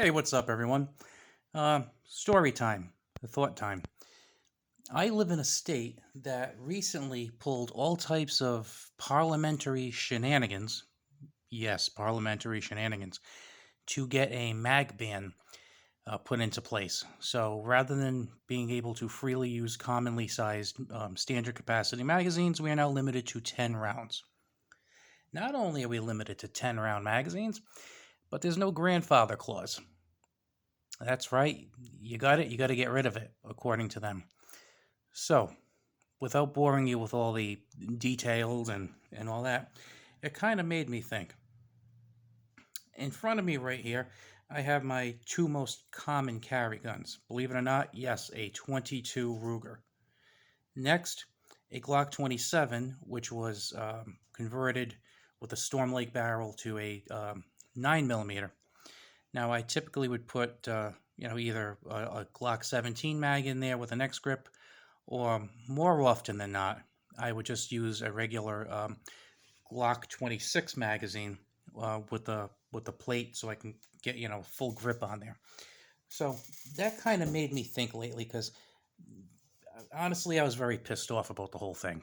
Hey, what's up, everyone? Story time, thought time. I live in a state that recently pulled all types of parliamentary shenanigans, yes, parliamentary shenanigans, to get a mag ban put into place. So rather than being able to freely use commonly sized standard capacity magazines, we are now limited to 10 rounds. Not only are we limited to 10 round magazines, but there's no grandfather clause. That's right. You got it. You got to get rid of it, according to them. So, without boring you with all the details and all that, it kind of made me think. In front of me right here, I have my two most common carry guns. Believe it or not, yes, a 22 Ruger. Next, a Glock 27, which was converted with a Storm Lake barrel to a 9 millimeter. Now, I typically would put, either a Glock 17 mag in there with an X grip, or more often than not, I would just use a regular Glock 26 magazine with the plate, so I can get full grip on there. So that kind of made me think lately, because honestly, I was very pissed off about the whole thing.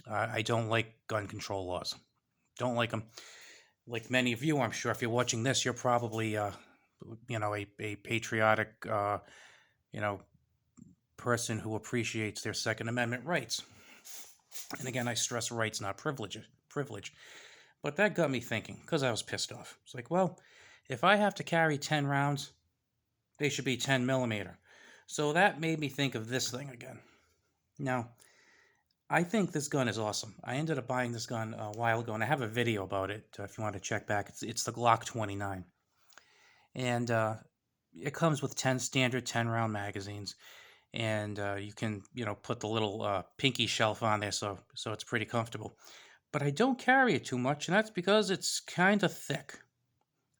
I don't like gun control laws. Don't like them. Like many of you, I'm sure, if you're watching this, you're probably a patriotic you know person who appreciates their Second Amendment rights. And again, I stress rights, not privilege. Privilege. But that got me thinking, because I was pissed off. It's like, well, if I have to carry 10 rounds, they should be 10 millimeter. So that made me think of this thing again. Now, I think this gun is awesome. I ended up buying this gun a while ago, and I have a video about it if you want to check back. It's the Glock 29. And it comes with 10 standard 10 round magazines. And you can, put the little pinky shelf on there, so it's pretty comfortable. But I don't carry it too much, and that's because it's kind of thick.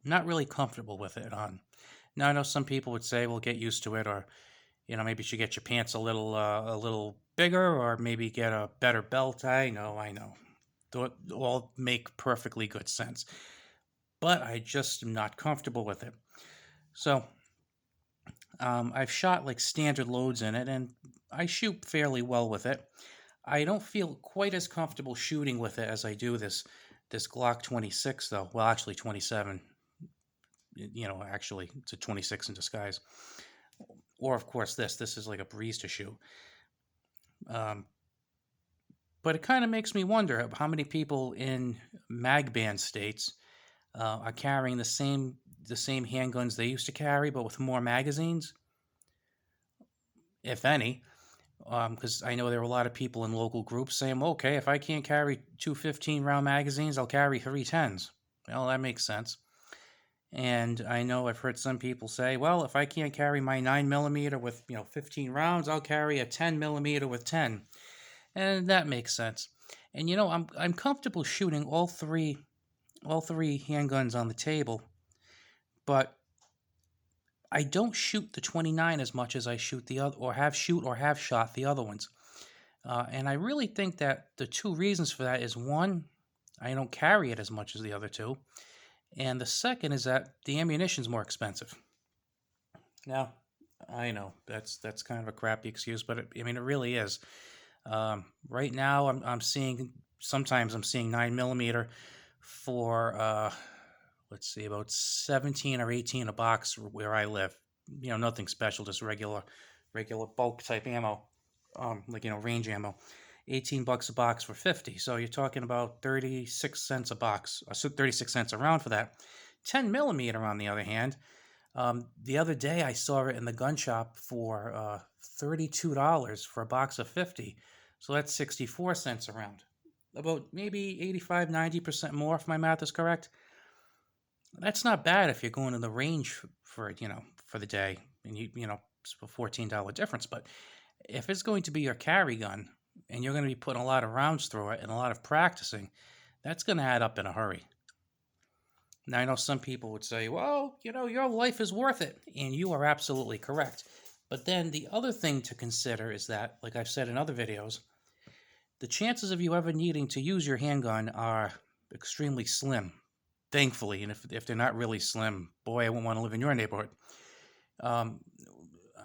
I'm not really comfortable with it on. Now I know some people would say, "Well, get used to it," or maybe you should get your pants a little bigger, or maybe get a better belt. I know. They all make perfectly good sense, but I just am not comfortable with it. So I've shot like standard loads in it, and I shoot fairly well with it. I don't feel quite as comfortable shooting with it as I do this Glock 26, though. Well, actually 27. Actually it's a 26 in disguise. Or of course this is like a breeze to shoot. Um, but it kind of makes me wonder how many people in mag ban states are carrying the same handguns they used to carry, but with more magazines, if any. Because I know there are a lot of people in local groups saying, well, okay, if I can't carry two 15-round magazines, I'll carry three 10s. Well, that makes sense. And I know I've heard some people say, well, if I can't carry my 9 millimeter with 15 rounds, I'll carry a 10 millimeter with 10, and that makes sense. And I'm comfortable shooting all three handguns on the table, but I don't shoot the 29 as much as I shoot the other, or have shot the other ones. And I really think that the two reasons for that is, one, I don't carry it as much as the other two, and the second is that the ammunition's more expensive. Now, I know that's kind of a crappy excuse, but it really is. Right now, I'm seeing sometimes I'm seeing 9 millimeter for let's see, about 17 or 18 a box where I live. Nothing special, just regular bulk type ammo, like range ammo. $18 a box for 50. So you're talking about 36 cents a box, so 36 cents a round for that. 10 millimeter, on the other hand, the other day I saw it in the gun shop for $32 for a box of 50. So that's 64 cents a round. About maybe 85-90% more, if my math is correct. That's not bad if you're going to the range for the day, and it's a $14 difference. But if it's going to be your carry gun, and you're going to be putting a lot of rounds through it and a lot of practicing, that's going to add up in a hurry. Now, I know some people would say, well, your life is worth it. And you are absolutely correct. But then the other thing to consider is that, like I've said in other videos, the chances of you ever needing to use your handgun are extremely slim. thankfully. And if they're not really slim, boy, I wouldn't want to live in your neighborhood. Um,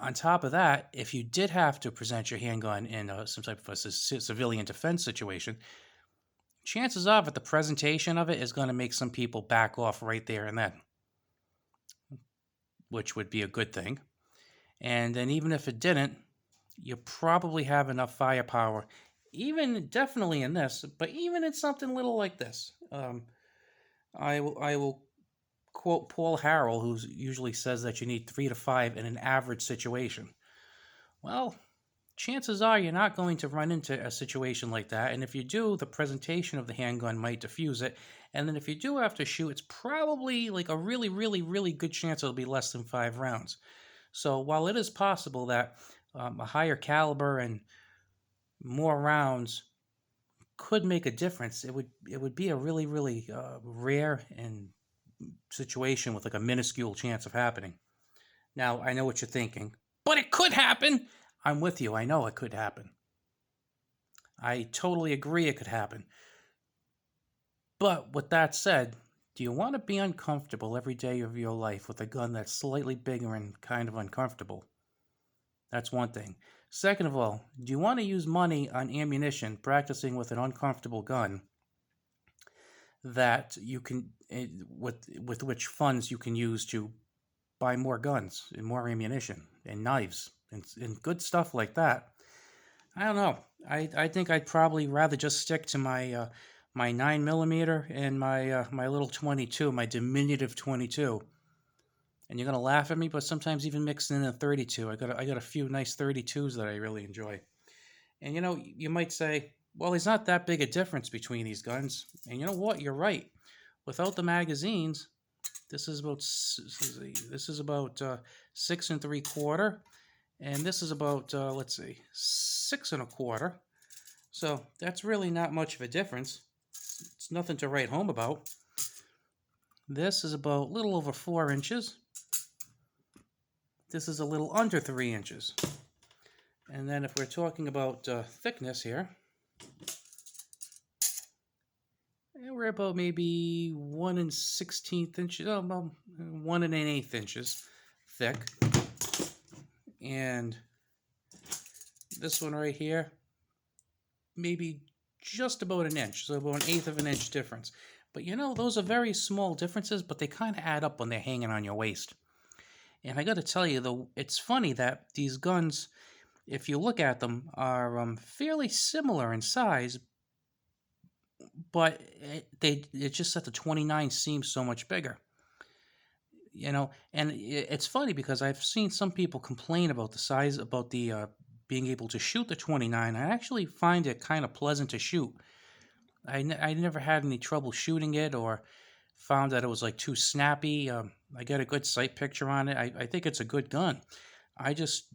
on top of that, if you did have to present your handgun in some type of a civilian defense situation, chances are that the presentation of it is going to make some people back off right there and then, which would be a good thing. And then even if it didn't, you probably have enough firepower, even definitely in this, but even in something little like this. I will quote Paul Harrell, who usually says that you need 3 to 5 in an average situation. Well, chances are you're not going to run into a situation like that. And if you do, the presentation of the handgun might diffuse it. And then if you do have to shoot, it's probably like a really, really, really good chance it'll be less than 5 rounds. So while it is possible that a higher caliber and more rounds could make a difference, it would be a really, really rare and situation with like a minuscule chance of happening. Now, I know what you're thinking, but it could happen. I'm with you. I know it could happen. I totally agree it could happen. But with that said, do you want to be uncomfortable every day of your life with a gun that's slightly bigger and kind of uncomfortable? That's one thing. Second of all, do you want to use money on ammunition practicing with an uncomfortable gun that you can with which funds you can use to buy more guns and more ammunition and knives and good stuff like that? I don't know. I think I'd probably rather just stick to my 9 millimeter and my little 22, my diminutive 22. And you're gonna laugh at me, but sometimes even mixing in a 32. I got a few nice 32s that I really enjoy. And you might say, well, there's not that big a difference between these guns. And you know what? You're right. Without the magazines, this is about 6 3/4, and this is about let's see, 6 1/4. So that's really not much of a difference. It's nothing to write home about. This is about a little over 4 inches. This is a little under 3 inches. And then if we're talking about thickness here, we're about maybe 1 1/16 inches, 1 1/8 inches thick. And this one right here, maybe just about an inch, so about 1/8 of an inch difference. But those are very small differences, but they kind of add up when they're hanging on your waist. And I got to tell you, though, it's funny that these guns, if you look at them, are fairly similar in size, but it's just that the 29 seems so much bigger. And it's funny because I've seen some people complain about the size, about the being able to shoot the 29. I actually find it kind of pleasant to shoot. I never had any trouble shooting it or found that it was like too snappy. I got a good sight picture on it. I think it's a good gun. I just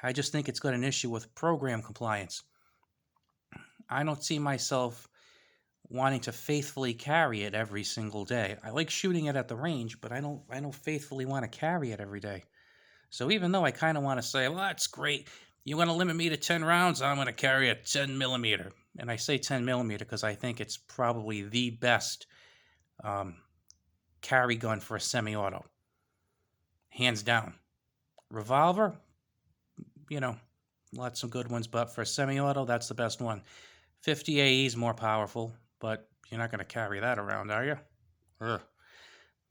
think it's got an issue with program compliance. I don't see myself wanting to faithfully carry it every single day. I like shooting it at the range, but I don't faithfully want to carry it every day. So even though I kind of want to say, well, that's great, you want to limit me to 10 rounds, I'm going to carry a 10 millimeter. And I say 10 millimeter because I think it's probably the best carry gun for a semi-auto. Hands down. Revolver, lots of good ones, but for a semi-auto, that's the best one. 50 AE is more powerful, but you're not going to carry that around, are you? Ugh.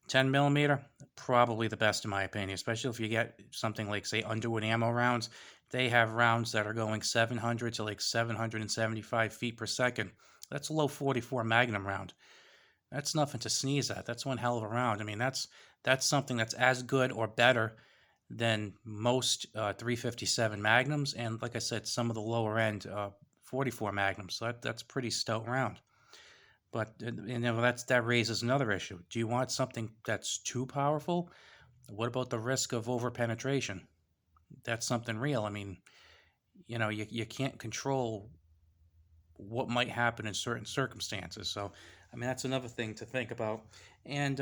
10 millimeter, probably the best in my opinion, especially if you get something like, say, Underwood ammo rounds. They have rounds that are going 700 to like 775 feet per second. That's a low 44 Magnum round. That's nothing to sneeze at. That's one hell of a round. I mean, that's something that's as good or better than most 357 Magnums, and like I said, some of the lower end 44 Magnums. So that's a pretty stout round. But that raises another issue. Do you want something that's too powerful? What about the risk of overpenetration? That's something real. I mean, you can't control what might happen in certain circumstances. So, I mean, that's another thing to think about. And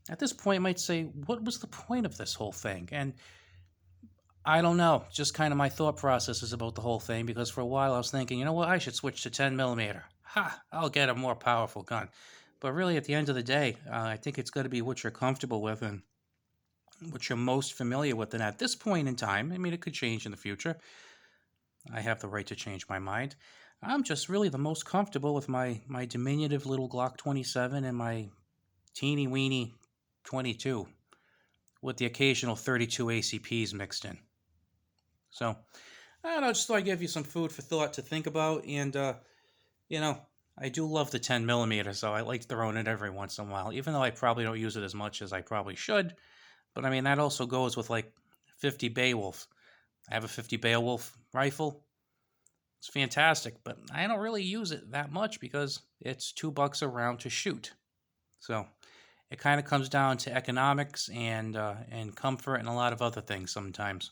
at this point, you might say, what was the point of this whole thing? And I don't know. Just kind of my thought processes about the whole thing, because for a while I was thinking, you know what, I should switch to 10 millimeter. Ha! I'll get a more powerful gun. But really, at the end of the day, I think it's got to be what you're comfortable with and what you're most familiar with. And at this point in time, I mean, it could change in the future. I have the right to change my mind. I'm just really the most comfortable with my diminutive little Glock 27 and my teeny weeny 22 with the occasional 32 ACPs mixed in. So, I don't know, just thought I'd give you some food for thought to think about. And, you know, I do love the 10 millimeter, so I like throwing it every once in a while, even though I probably don't use it as much as I probably should. But I mean, that also goes with like 50 Beowulf. I have a 50 Beowulf rifle. It's fantastic, but I don't really use it that much because it's $2 a round to shoot. So it kind of comes down to economics and comfort and a lot of other things sometimes.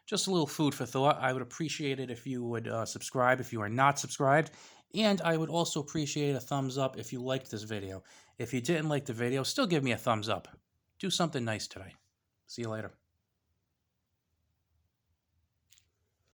Just a little food for thought. I would appreciate it if you would subscribe if you are not subscribed. And I would also appreciate a thumbs up if you liked this video. If you didn't like the video, still give me a thumbs up. Do something nice today. See you later.